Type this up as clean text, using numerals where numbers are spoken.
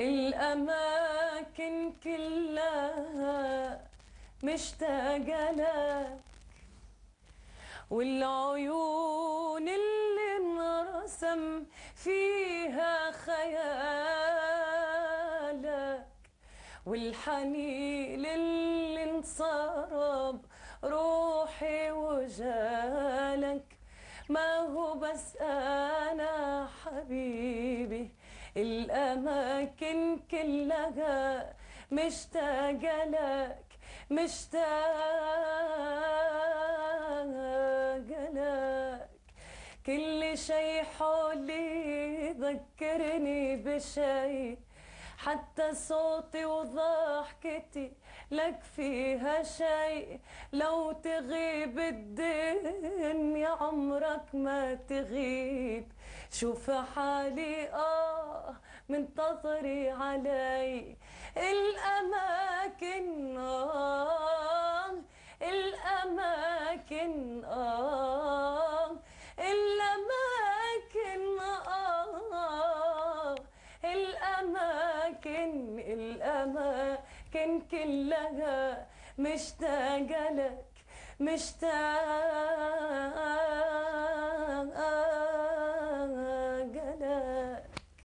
الأماكن كلها مشتاقة لك، والعيون اللي انرسم فيها خيالك، والحنين اللي انصرب روحي وجالك. ما هو بس أنا حبيبي، الأماكن كلها مشتاقة لك، مشتاقة لك. كل شي حولي يذكرني بشي، حتى صوتي وضحكتي لك فيها شي. لو تغيب الدنيا عمرك ما تغيب، شوف حالي منتظري علي. الأماكن الأماكن الأماكن الأماكن كلها مشتاقة لك، مشتاقة